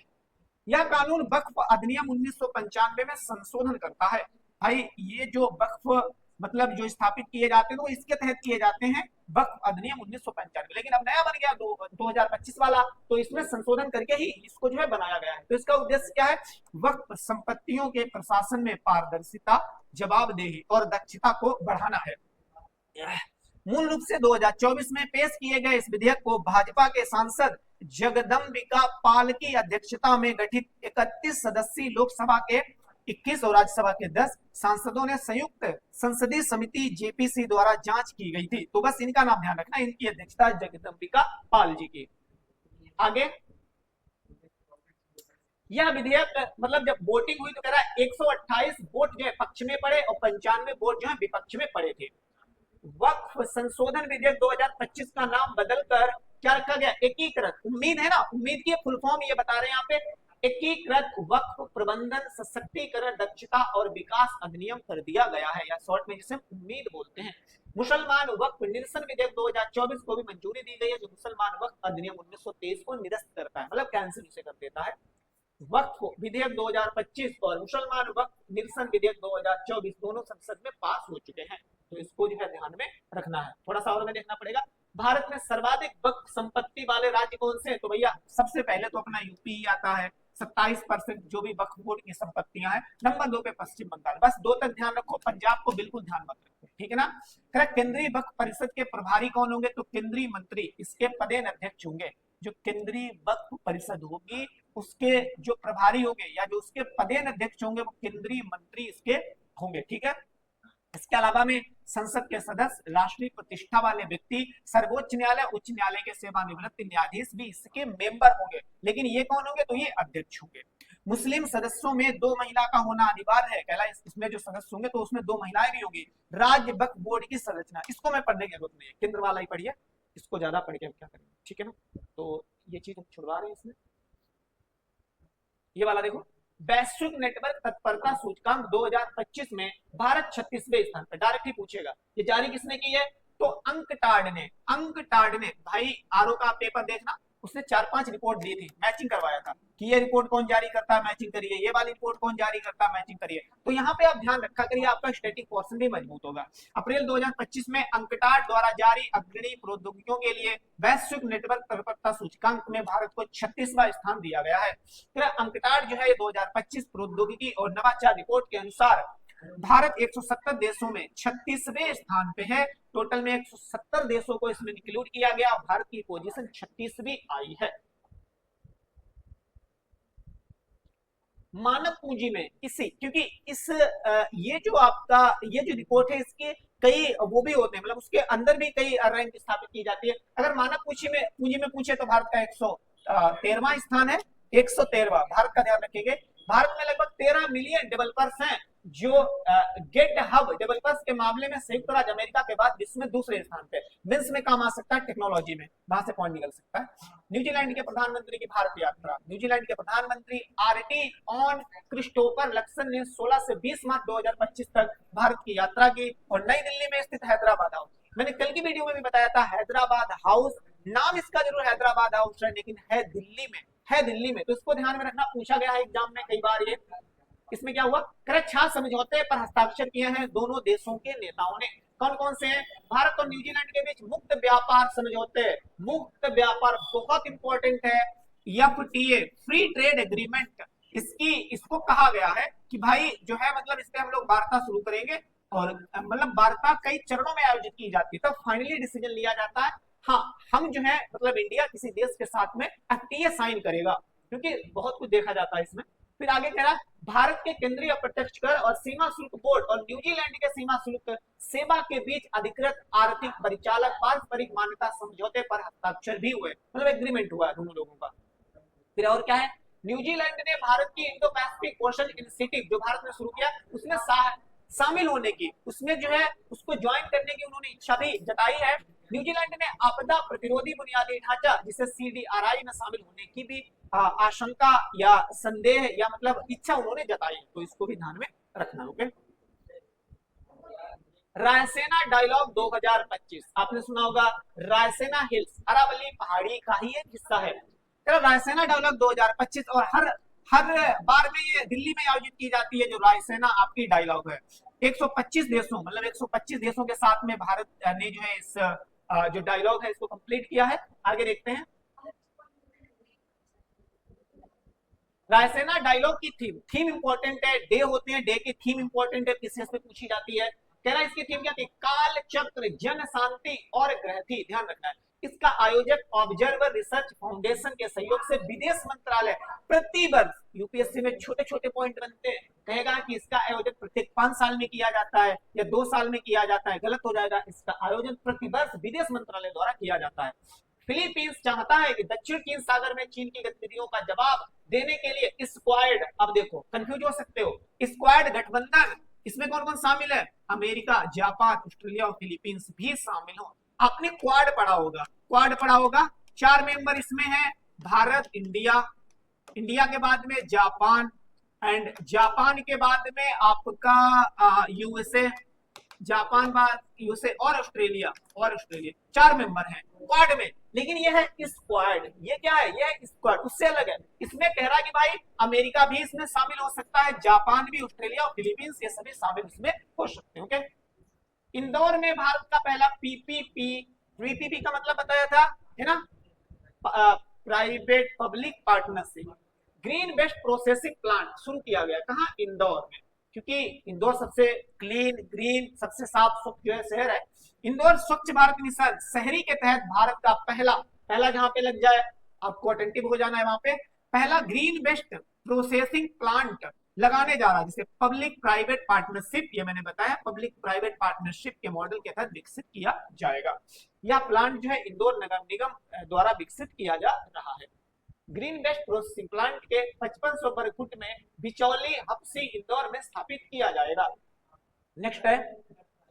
यह कानून वक्फ अधिनियम 1995 में संशोधन करता है। भाई ये जो वक्फ मतलब जो स्थापित किए जाते हैं वो इसके तहत किए जाते हैं, वक्फ अधिनियम 1995, लेकिन अब नया बन गया 2025 वाला, तो इसमें संशोधन करके ही इसको जो है बनाया गया है। तो इसका उद्देश्य क्या है, वक्फ संपत्तियों के प्रशासन में पारदर्शिता, जवाबदेही और दक्षता को बढ़ाना है। मूल रूप से 2024 में पेश किए गए इस विधेयक को भाजपा के सांसद जगदम्बिका पाल की अध्यक्षता में गठित 31 सदस्यीय लोकसभा के 21 और राज्यसभा के 10 सांसदों ने संयुक्त संसदीय समिति जेपीसी द्वारा जांच की गई थी। तो बस इनका नाम ध्यान रखना, इनकी अध्यक्षता जगदम्बिका पाल जी की। आगे यह विधेयक मतलब जब वोटिंग हुई तो कह रहा है 128 वोट जो है पक्ष में पड़े और 95 वोट जो है विपक्ष में पड़े थे। वक्फ संशोधन विधेयक 2025 का नाम बदलकर क्या रखा गया, एकीकृत, उम्मीद है ना, उम्मीद की फुल फॉर्म ये बता रहे हैं यहाँ पे, एकीकृत वक्फ प्रबंधन सशक्तिकरण दक्षता और विकास अधिनियम कर दिया गया है, या शॉर्ट में जिसे उम्मीद बोलते हैं। मुसलमान वक्फ निरसन विधेयक 2024 को भी मंजूरी दी गई है, जो मुसलमान वक्फ अधिनियम 1923 को निरस्त करता है, मतलब कैंसिल उसे कर देता है। वक्फ विधेयक 2025 और मुसलमान वक्फ निरसन विधेयक 2024 दोनों संसद में पास हो चुके हैं, तो इसको जो है ध्यान में रखना है। थोड़ा सा और में देखना पड़ेगा, भारत में सर्वाधिक वक्फ संपत्ति वाले राज्य कौन से हैं, तो भैया सबसे पहले तो अपना यूपी ही आता है, 27% जो भी वक्फ बोर्ड की संपत्तियां हैं। नंबर 2 पे पश्चिम बंगाल, बस 2 तक ध्यान रखो, पंजाब को बिल्कुल ध्यान मत रखो, ठीक है ना। केंद्रीय वक्फ परिषद के प्रभारी कौन होंगे, तो केंद्रीय मंत्री इसके पदेन अध्यक्ष होंगे। जो केंद्रीय वक्फ परिषद होगी उसके जो प्रभारी होंगे या जो उसके पदेन अध्यक्ष होंगे वो केंद्रीय मंत्री इसके होंगे, ठीक है। इसके अलावा में संसद के सदस्य, राष्ट्रीय प्रतिष्ठा वाले व्यक्ति, सर्वोच्च न्यायालय, उच्च न्यायालय के सेवानिवृत्त न्यायाधीश भी इसके मेंबर होंगे, लेकिन ये कौन होंगे, तो ये अध्यक्ष होंगे। मुस्लिम सदस्यों में 2 महिला का होना अनिवार्य है, कहला इसमें जो सदस्य होंगे तो उसमें 2 महिलाएं भी होंगी। राज्य वक्फ बोर्ड की संरचना, इसको मैं पढ़ने की जरूरत नहीं है, केंद्र वाला ही पढ़िए, इसको ज्यादा पढ़ के क्या करेंगे, ठीक है ना। तो ये चीज हम छुड़वा रहे हैं इसमें। ये वाला देखो, वैश्विक नेटवर्क तत्परता सूचकांक 2025 में भारत 36वें स्थान पर, डायरेक्ट ही पूछेगा ये जारी किसने की है, तो अंकटाड ने भाई आरओ का पेपर देखना, उसने 4-5 रिपोर्ट दी थी, मैचिंग करवाया था कि ये रिपोर्ट कौन जारी करता है, मैचिंग करिए, ये वाली रिपोर्ट कौन जारी करता है, मैचिंग करिए। तो यहाँ पे आप ध्यान रखा करिए, आपका स्टैटिक पोर्शन भी मजबूत होगा। अप्रैल 2025 में अंकटाड द्वारा जारी अग्रणी प्रौद्योगिकियों के लिए वैश्विक नेटवर्क तत्परता सूचकांक में भारत को 36वां स्थान दिया गया है। तो अंकटाड जो है 2025 प्रौद्योगिकी और नवाचार रिपोर्ट के अनुसार भारत 170 देशों में 36वें स्थान पे है। टोटल में 170 देशों को इसमें इंक्लूड किया गया, भारत की पोजीशन 36वीं आई है। मानव पूंजी में इसी, क्योंकि इस ये जो आपका ये जो रिपोर्ट है इसके कई वो भी होते हैं, मतलब उसके अंदर भी कई रैंक स्थापित की जाती है। अगर मानव पूंजी में पूछे तो भारत का 113वां स्थान है, 113वां भारत का, ध्यान रखिएगा। भारत में लगभग 13 मिलियन डेवलपर्स हैं, जो गेट हब डेवलपर्स के मामले में संयुक्त राज्य अमेरिका के बाद विश्व में दूसरे स्थान पे, विंस में काम आ सकता है, टेक्नोलॉजी में वहां से पॉइंट निकल सकता है। न्यूजीलैंड के प्रधानमंत्री की भारत यात्रा, न्यूजीलैंड के प्रधानमंत्री आरटी ऑन क्रिस्टोफर लक्सन ने 16 से 20 मार्च 2025 तक भारत की यात्रा की और नई दिल्ली में स्थित हैदराबाद हाउस, मैंने कल की वीडियो में भी बताया था, हैदराबाद हाउस नाम इसका जरूर हैदराबाद हाउस है, लेकिन है दिल्ली में, है दिल्ली में, तो इसको ध्यान में रखना, पूछा गया है एग्जाम में कई बार ये। इसमें क्या हुआ, करेक्ट, 6 समझौते पर हस्ताक्षर किए हैं दोनों देशों के नेताओं ने। कौन कौन से हैं, भारत और न्यूजीलैंड के बीच मुक्त व्यापार समझौते, मुक्त व्यापार बहुत इंपॉर्टेंट है, एफटीए फ्री ट्रेड एग्रीमेंट, इसको कहा गया है कि भाई जो है मतलब इस पे हम लोग वार्ता शुरू करेंगे, और मतलब वार्ता कई चरणों में आयोजित की जाती है, तब फाइनली डिसीजन लिया जाता है। हाँ, हम जो है मतलब इंडिया किसी देश के साथ में एफटीए साइन करेगा, क्योंकि बहुत कुछ देखा जाता है इसमें। फिर आगे कह रहा, भारत के केंद्रीय अप्रत्यक्ष कर और सीमा शुल्क बोर्ड और न्यूजीलैंड के सीमा शुल्क सेवा के बीच अधिकृत आर्थिक परिचालक पारस्परिक मान्यता समझौते पर हस्ताक्षर भी हुए, मतलब एग्रीमेंट हुआ है दोनों लोगों का। फिर और क्या है, न्यूजीलैंड ने भारत की इंडो पैसिफिक कौशल इनिशिएटिव जो भारत ने शुरू किया उसमें शामिल होने की, उसमें जो है उसको ज्वाइन करने की उन्होंने इच्छा भी जताई है। न्यूजीलैंड ने आपदा प्रतिरोधी बुनियादी ढांचा जिसे सीडीआरआई में शामिल होने की भी आशंका या संदेह या मतलब इच्छा उन्होंने जताई, तो इसको भी ध्यान में रखना। ओके, रायसेना डायलॉग 2025 आपने सुना होगा, रायसेना हिल्स अरावली पहाड़ी का ही एक हिस्सा है। रायसेना डायलॉग 2025 और हर बार में ये दिल्ली में आयोजित की जाती है जो रायसेना आपकी डायलॉग है। 125 देशों मतलब 125 देशों के साथ में भारत ने जो है इस जो डायलॉग है इसको कंप्लीट किया है। आगे देखते हैं, रायसेना डायलॉग की थीम इंपॉर्टेंट है, डे होते हैं, डे की थीम इंपॉर्टेंट है, पीसीएस में पूछी जाती है। कह रहा है इसकी थीम क्या थी, काल चक्र जन शांति और ग्रहथी, ध्यान रखना है। इसका आयोजक ऑब्जर्वर रिसर्च फाउंडेशन के सहयोग से विदेश मंत्रालय प्रति वर्ष, यूपीएससी में छोटे छोटे पॉइंट बनते हैं, कहेगा कि इसका आयोजन प्रत्येक 5 साल में किया जाता है या 2 साल में किया जाता है, गलत हो जाएगा, इसका आयोजन प्रति वर्ष विदेश मंत्रालय द्वारा किया जाता है। फिलीपींस चाहता है कि दक्षिण चीन सागर में चीन की गतिविधियों का जवाब देने के लिए स्क्वाड, अब देखो कंफ्यूज हो सकते हो, स्क्वाड गठबंधन, इसमें कौन कौन शामिल है, अमेरिका, जापान, ऑस्ट्रेलिया और फिलीपींस भी शामिल हो। आपने क्वाड पढ़ा होगा, क्वाड पढ़ा होगा, 4 मेंबर इसमें है, भारत, इंडिया, इंडिया के बाद में जापान, एंड जापान के बाद में आपका यूएसए, जापान बाद यूएसए और ऑस्ट्रेलिया, 4 मेंबर हैं क्वाड में। लेकिन ये है स्क्वाड, ये क्या है, ये है स्क्वाड, उससे अलग है। इसमें कह रहा है कि भाई अमेरिका भी इसमें शामिल हो सकता है, जापान भी, ऑस्ट्रेलिया और फिलीपींस ये सभी शामिल इसमें हो सकते हैं। ओके, इंदौर में भारत का पहला पीपीपी का मतलब बताया था, है ना, private public partnership green waste processing plant शुरू किया गया, कहां, इंदौर में, क्योंकि इंदौर सबसे क्लीन, ग्रीन, सबसे साफ स्वच्छ जो है शहर है। इंदौर स्वच्छ भारत मिशन शहरी के तहत भारत का पहला जहां पे लग जाए आपको अटेंटिव हो जाना है, वहां पे पहला ग्रीन वेस्ट प्रोसेसिंग प्लांट लगाने जा रहा है, जिसे पब्लिक प्राइवेट पार्टनरशिप, ये मैंने बताया, पब्लिक प्राइवेट पार्टनरशिप के मॉडल के तहत विकसित किया जाएगा। यह प्लांट जो है इंदौर नगर निगम द्वारा विकसित किया जा रहा है। ग्रीन वेस्ट प्रोसेसिंग प्लांट के 5500 वर्ग फुट में बिचौली हप्सी इंदौर में स्थापित किया जाएगा। नेक्स्ट है,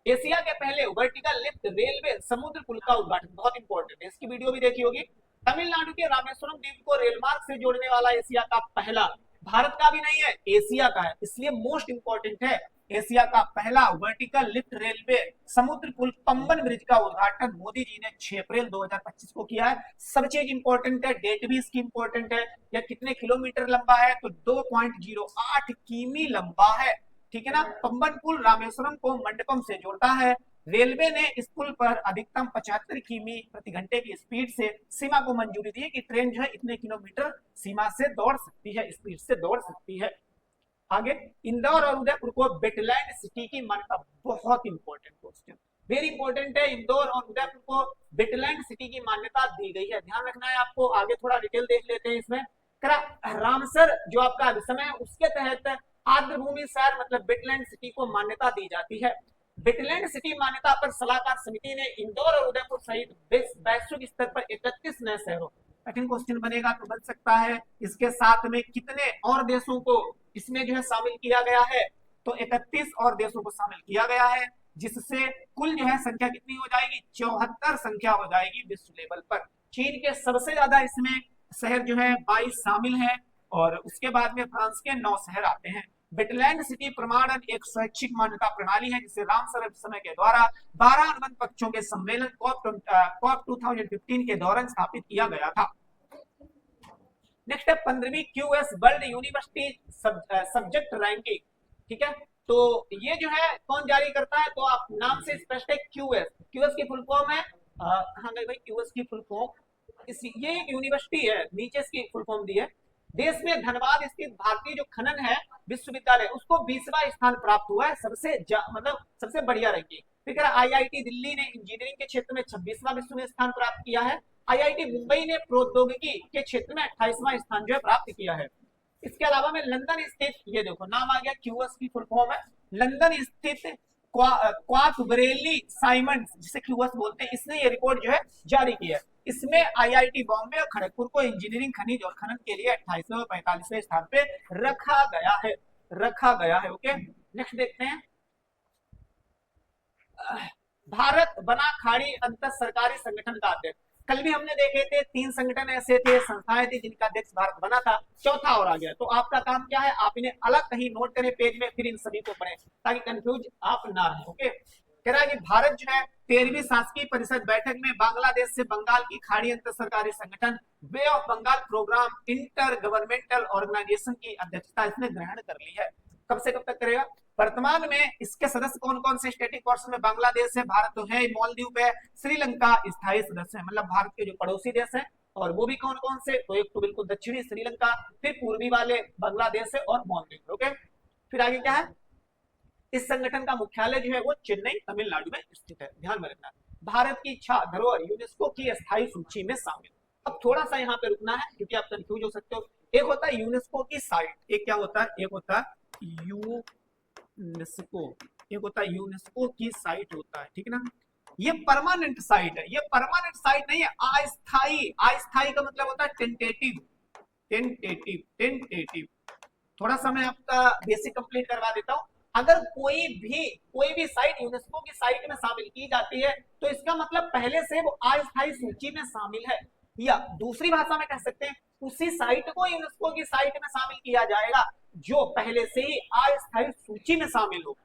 एशिया के पहले वर्टिकल लिफ्ट रेलवे समुद्र पुल का उद्घाटन, बहुत इंपॉर्टेंट है, इसकी वीडियो भी देखी होगी। तमिलनाडु के रामेश्वरम द्वीप को रेलमार्ग से जोड़ने वाला एशिया का पहला, भारत का भी नहीं है, एशिया का है, इसलिए मोस्ट इंपॉर्टेंट है, एशिया का पहला वर्टिकल लिफ्ट रेलवे समुद्र पुल पंबन ब्रिज का उद्घाटन मोदी जी ने 6 अप्रैल 2025 को किया है। सब चीज इंपॉर्टेंट है, डेट भी इसकी इंपॉर्टेंट है। यह कितने किलोमीटर लंबा है, तो 2.08 किमी लंबा है, ठीक है ना। पंबन पुल रामेश्वरम को मंडपम से जोड़ता है। रेलवे ने इस पुल पर अधिकतम 75 किमी प्रति घंटे की स्पीड से सीमा को मंजूरी दी है कि ट्रेन जो है इतने किलोमीटर सीमा से दौड़ सकती है, स्पीड से दौड़ सकती है। आगे, इंदौर और उदयपुर को वेटलैंड सिटी की मान्यता, बहुत इंपॉर्टेंट क्वेश्चन, वेरी इंपॉर्टेंट है, इंदौर और उदयपुर को वेटलैंड सिटी की मान्यता दी गई है, ध्यान रखना है आपको। आगे थोड़ा डिटेल देख लेते हैं इसमें। रामसर जो आपका विषय है उसके तहत आर्द्र भूमि शहर मतलब वेटलैंड सिटी को मान्यता दी जाती है। वेटलैंड सिटी मान्यता पर सलाहकार समिति ने इंदौर और उदयपुर सहित वैश्विक स्तर पर 31 नए शहरों, कठिन क्वेश्चन बनेगा तो बन सकता है, इसके साथ में कितने और देशों को इसमें जो है शामिल किया गया है, तो 31 और देशों को शामिल किया गया है, जिससे कुल जो है संख्या कितनी हो जाएगी, 74 संख्या हो जाएगी विश्व लेवल पर। चीन के सबसे ज्यादा इसमें शहर जो है 22 शामिल है, और उसके बाद में फ्रांस के 9 शहर आते हैं। वेटलैंड सिटी प्रमाणन एक स्वैच्छिक मान्यता प्रणाली है जिसे रामसर समय के द्वारा 12 अनुबंध पक्षों के सम्मेलन कॉप 2015 के दौरान स्थापित किया गया था। नेक्स्ट है 15वीं QS world university subject ranking, ठीक है। तो ये जो है कौन जारी करता है, तो आप नाम से स्पष्ट है क्यूएस, क्यूएस की फुल फॉर्म है, कहाँ गई भाई क्यूएस की फुल फॉर्म, इस ये एक यूनिवर्सिटी है, नीचे इसकी फुल फॉर्म दी है। देश में धनबाद स्थित भारतीय जो खनन है विश्वविद्यालय, उसको 20वां स्थान प्राप्त हुआ है, सबसे मतलब सबसे बढ़िया रैंकिंग। फिर कह रहा आईआईटी दिल्ली ने इंजीनियरिंग के क्षेत्र में 26वां विश्व में स्थान प्राप्त किया है। आईआईटी मुंबई ने प्रौद्योगिकी के क्षेत्र में 28वां स्थान जो है प्राप्त किया है। इसके अलावा में लंदन स्थित, ये देखो नाम आ गया, क्यूएस की फुल फॉर्म है, लंदन स्थित क्वाकबरेली साइमंड्स, जिसे क्यूएस बोलते हैं, इसने ये रिपोर्ट जो है जारी की है। इसमें आईआईटी बॉम्बे और खड़गपुर को इंजीनियरिंग खनिज और खनन के लिए 28वें और 45वें स्थान पे रखा गया है, रखा गया है। ओके, नेक्स्ट देखते हैं। भारत बना खाड़ी अंतर सरकारी संगठन का अध्यक्ष। कल भी हमने देखे थे 3 संगठन ऐसे थे, संस्थाएं थी जिनका अध्यक्ष भारत बना था, चौथा और आ गया। तो आपका काम क्या है, आप इन्हें अलग कहीं नोट करें पेज में, फिर इन सभी को पढ़ें ताकि कंफ्यूज आप ना रहे। ओके, कह रहा है कि भारत जो है 13वीं शासकीय परिषद बैठक में बांग्लादेश से बंगाल की खाड़ी अंतर सरकारी संगठन bay of Bengal programme intergovernmental organisation की अध्यक्षता इसने ग्रहण कर ली है। कब से कब तक करेगा, वर्तमान में इसके सदस्य कौन कौन से, स्टेटिक पोर्शन में बांग्लादेश है, भारत तो है, मालदीव है, श्रीलंका स्थायी सदस्य है, मतलब भारत के जो पड़ोसी देश है, और वो भी कौन कौन से, तो एक तो बिल्कुल दक्षिणी श्रीलंका, फिर पूर्वी वाले बांग्लादेश है और मालदीव। ओके, फिर आगे क्या है, इस संगठन का मुख्यालय जो है वो चेन्नई तमिलनाडु में स्थित है, ध्यान में रखना। भारत की 6 धरोहर यूनेस्को की स्थायी सूची में शामिल। अब थोड़ा सा यहाँ पे रुकना है क्योंकि आप कंफ्यूज हो सकते हो। एक होता है यूनेस्को की साइट, एक क्या होता है, एक होता है यूनेस्को, एक होता है यूनेस्को की साइट होता है, ठीक है ना। ये परमानेंट साइट है, ये परमानेंट साइट नहीं है, अस्थाई। अस्थाई का मतलब होता है टेंटेटिव, टेंटेटिव, टेंटेटिव। थोड़ा सा मैं आपका बेसिक कंप्लीट करवा देता हूं। अगर कोई भी साइट यूनेस्को की साइट में शामिल की जाती है तो इसका मतलब पहले से वो अस्थायी सूची में शामिल है, या दूसरी भाषा में कह सकते हैं उसी साइट को यूनेस्को की साइट में शामिल किया जाएगा जो पहले से ही अस्थायी सूची में शामिल हो।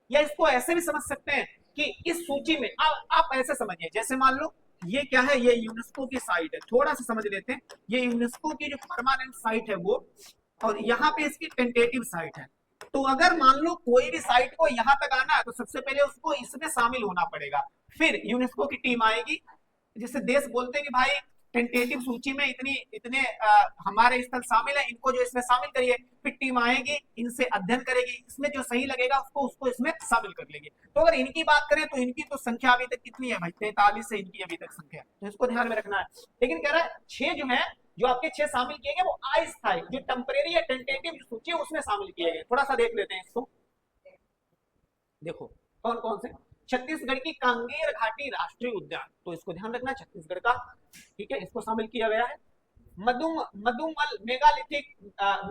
या इसको ऐसे भी समझ सकते हैं कि इस सूची में आप ऐसे समझिए, जैसे मान लो ये क्या है, ये यूनेस्को की साइट है, थोड़ा सा समझ लेते हैं। ये यूनेस्को की जो परमानेंट साइट है वो, और यहाँ पे इसकी टेंटेटिव साइट है। तो अगर मान लो कोई भी साइट को यहां तक आना है तो सबसे पहले उसको इसमें शामिल होना पड़ेगा, फिर यूनेस्को की टीम आएगी, जिससे देश बोलते हैं कि भाई टेंटेटिव सूची में इतने हमारे स्थल शामिल है, इनको जो इसमें शामिल करिए। फिर टीम आएगी, इनसे अध्ययन करेगी, इसमें जो सही लगेगा उसको इसमें शामिल कर लेंगे। तो अगर इनकी बात करें तो इनकी तो संख्या अभी तक कितनी है भाई, 43 है इनकी अभी तक संख्या, तो इसको ध्यान में रखना है। लेकिन कह रहा है 6 जो है, जो आपके 6 शामिल किए गए वो अस्थायी, जो टेम्परेरी या टेंटेटिव जो सूची है उसमें शामिल किए गए। थोड़ा सा देख लेते हैं इसको, देखो कौन कौन से। छत्तीसगढ़ की कांगेर घाटी राष्ट्रीय उद्यान, तो इसको ध्यान रखना छत्तीसगढ़ का, ठीक है, इसको शामिल किया गया है। मधुमल मेगालिथिक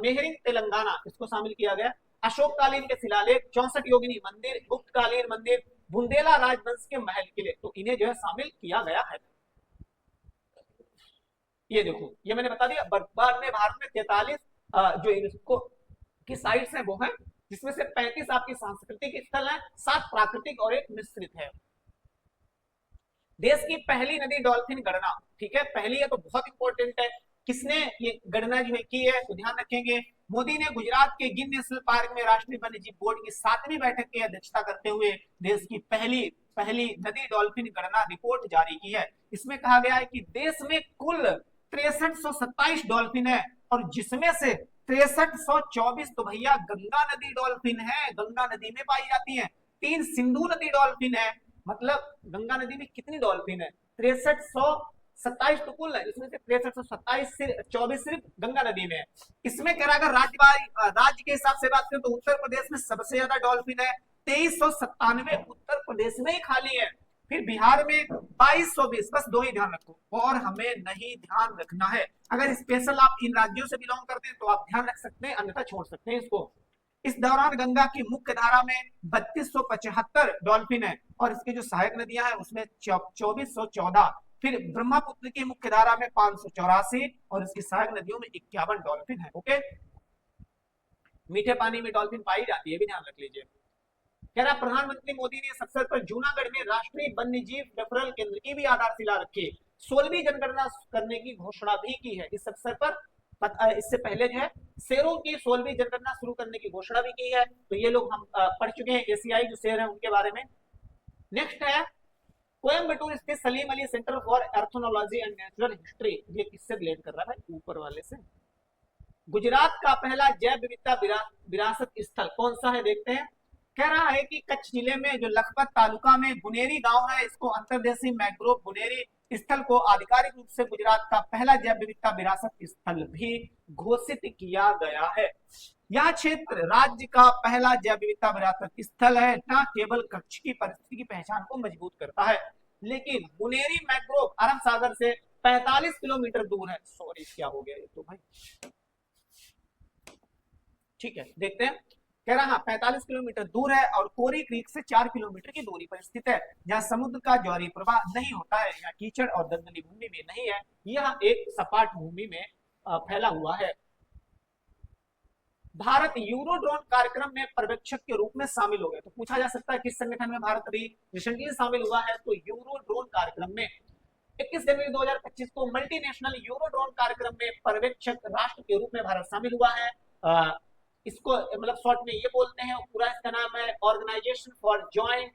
मेहरिंग तेलंगाना, इसको शामिल किया गया। अशोककालीन के शिलालेख, 64 योगिनी मंदिर, गुप्तकालीन मंदिर, बुंदेला राजवंश के महल किले, तो इन्हें जो है शामिल किया गया है। ये देखो, ये मैंने बता दिया। वर्तमान में भारत में 43 जो यूनेस्को की साइट्स हैं वो हैं, जिसमें से 35 आपकी सांस्कृतिक स्थल है, 7 प्राकृतिक और 1 मिश्रित है। देश की पहली नदी डॉल्फिन गणना, ठीक है, पहली है तो बहुत इंपॉर्टेंट है। किसने ये गणना जो है की है, तो ध्यान रखेंगे। मोदी ने गुजरात के गिर नेशनल पार्क में राष्ट्रीय वन्यजीव बोर्ड की 7वीं बैठक की अध्यक्षता करते हुए देश की पहली नदी डॉल्फिन गणना रिपोर्ट जारी की है। इसमें कहा गया है कि देश में कुल 6327 डॉल्फिन है, और जिसमें से 6324 तो भैया गंगा नदी डॉल्फिन है, गंगा नदी में पाई जाती है। 3 सिंधु नदी डॉल्फिन है, मतलब गंगा नदी में कितनी डॉल्फिन है, 6327 तो कुल है, इसमें से 6327 सिर्फ गंगा नदी में है। इसमें कह रहा अगर राज्य के हिसाब से बात करें तो उत्तर प्रदेश में सबसे ज्यादा डॉल्फिन है, 2397 उत्तर प्रदेश में ही खाली है। फिर बिहार में 2220, बस 2 ही ध्यान रखो, और हमें नहीं ध्यान रखना है। अगर स्पेशल आप इन राज्यों से बिलोंग करते हैं तो आप ध्यान रख सकते हैं, अन्यथा छोड़ सकते हैं इसको। इस दौरान गंगा की मुख्य धारा में 3275 डॉल्फिन है, और इसकी जो सहायक नदियां हैं उसमें 2414। फिर ब्रह्मपुत्र की मुख्य धारा में 584, और इसकी सहायक नदियों में 51 डॉल्फिन है। ओके, मीठे पानी में डॉल्फिन पाई जाती है, भी ध्यान रख लीजिए। कह रहा प्रधानमंत्री मोदी ने इस अवसर पर जूनागढ़ में राष्ट्रीय वन्यजीव रेफरल केंद्र की भी आधारशिला रखी, 16वीं जनगणना करने की घोषणा भी की है। इस अवसर पर इससे पहले जो है शेरों की 16वीं जनगणना शुरू करने की घोषणा भी की है। तो ये लोग हम पढ़ चुके हैं, एशियाई जो शेर है उनके बारे में। नेक्स्ट है कोयम्बटूर स्थित Salim Ali centre for ornithology and natural history. ये किससे रिलेट कर रहा है भाई? ऊपर वाले से। गुजरात का पहला जैव विविधता विरासत स्थल कौन सा है? देखते हैं। कह रहा है कि कच्छ जिले में जो लखपत तालुका में बुनेरी गांव है, इसको अंतर्देशीय मैंग्रोव बुनेरी स्थल को आधिकारिक रूप से गुजरात का पहला जैव विविधता विरासत स्थल भी घोषित किया गया है। यह क्षेत्र राज्य का पहला जैव विविधता विरासत स्थल है, न केवल कच्छ की परिस्थिति की पहचान को मजबूत करता है, लेकिन बुनेरी मैंग्रोव अरब सागर से 45 किलोमीटर दूर है। सॉरी, क्या हो गया ये तो भाई, ठीक है देखते हैं। कह रहा 45 किलोमीटर दूर है और कोरी क्रीक से 4 किलोमीटर की दूरी पर स्थित है। यहाँ समुद्र का ज्वारी प्रवाह नहीं होता है, यहाँ कीचड़ और दलदली भूमि में नहीं है, यह एक सपाट भूमि में फैला हुआ है। भारत यूरोड्रोन कार्यक्रम में पर्यवेक्षक के रूप में शामिल हो गया। तो पूछा जा सकता है किस संगठन में भारत अभी रिसेंटली शामिल हुआ है? तो यूरोड्रोन कार्यक्रम में 21 जनवरी 2025 को मल्टीनेशनल यूरोड्रोन कार्यक्रम में पर्यवेक्षक राष्ट्र के रूप में भारत शामिल हुआ है। इसको मतलब शॉर्ट में ये बोलते हैं, पूरा इसका नाम है organisation for joint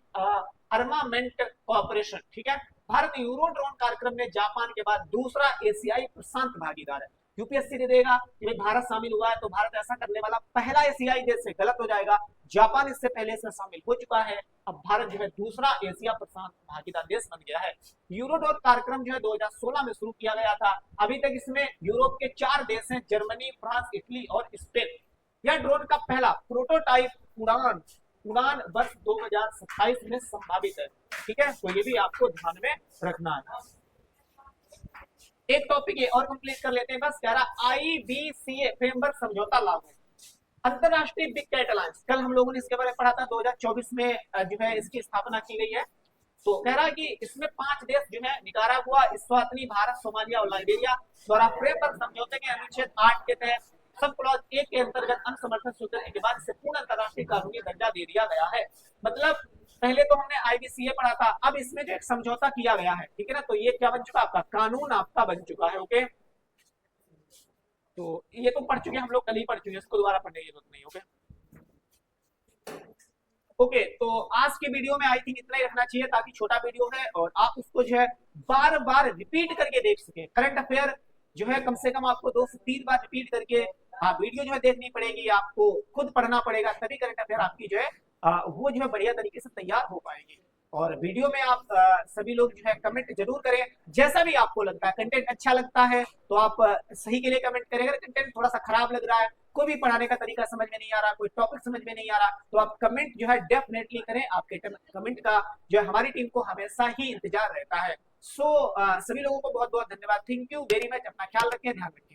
armament cooperation. ठीक है, भारत यूरोड्रोन कार्यक्रम में जापान के बाद दूसरा एशियाई प्रशांत भागीदार है। यूपीएससी दे देगा कि भाई भारत शामिल हुआ है तो भारत ऐसा करने वाला पहला एशियाई देश है, गलत हो जाएगा। जापान इससे पहले इसमें शामिल हो चुका है, अब भारत जो है दूसरा एशिया प्रशांत भागीदार देश बन गया है। यूरोड्रोन कार्यक्रम जो है 2016 में शुरू किया गया था। अभी तक इसमें यूरोप के 4 देश हैं, जर्मनी, फ्रांस, इटली और स्पेन। यह ड्रोन का पहला प्रोटोटाइप उड़ान वर्ष 2027 में संभावित है। ठीक है, तो ये भी आपको ध्यान में रखना है। एक टॉपिक ये और कंप्लीट कर लेते हैं बस। कह रहा IBCA फ्रेमवर्क समझौता लागू, अंतरराष्ट्रीय बिग कैट अलायंस। कल हम लोगों ने इसके बारे में पढ़ा था, 2024 में जो है इसकी स्थापना की गई है। तो कह रहा है कि इसमें 5 देश जो है निकारागुआ, इस्वातिनी, भारत, सोमालिया और लाइबेरिया द्वारा फ्रेमवर्क समझौते के अनुच्छेद 8 के तहत सब क्लॉज 1 के अंतर्गत अनसमर्थन स्वीकृति के बाद इसे पूर्ण अंतरराष्ट्रीय कानूनी दर्जा दे दिया गया है। मतलब पहले तो हमने IBCA पढ़ा था, अब इसमें जो एक समझौता किया गया है, ठीक है ना, तो ये क्या बन चुका आपका कानून आपका बन चुका है। ओके, तो ये तो पढ़ चुके हैं हम लोग, कल ही पढ़ चुके हैं, इसको दोबारा पढ़ने की जरूरत नहीं। ओके ओके, तो आज की वीडियो में आई थिंक इतना ही रखना चाहिए, ताकि छोटा वीडियो है और आप उसको जो है बार बार रिपीट करके देख सके। करंट अफेयर जो है कम से कम आपको 2 से 3 बार रिपीट करके वीडियो जो है देखनी पड़ेगी, आपको खुद पढ़ना पड़ेगा, तभी करंट अफेयर आपकी जो है वो जो है बढ़िया तरीके से तैयार हो पाएगी। और वीडियो में आप सभी लोग जो है कमेंट जरूर करें, जैसा भी आपको लगता है। कंटेंट अच्छा लगता है तो आप सही के लिए कमेंट करें, अगर कंटेंट थोड़ा सा खराब लग रहा है, कोई भी पढ़ाने का तरीका समझ में नहीं आ रहा, कोई टॉपिक समझ में नहीं आ रहा, तो आप कमेंट जो है डेफिनेटली करें। आपके कमेंट का जो है हमारी टीम को हमेशा ही इंतजार रहता है। सो सभी लोगों को बहुत बहुत धन्यवाद। Thank you very much. अपना ख्याल रखें, ध्यान रखें।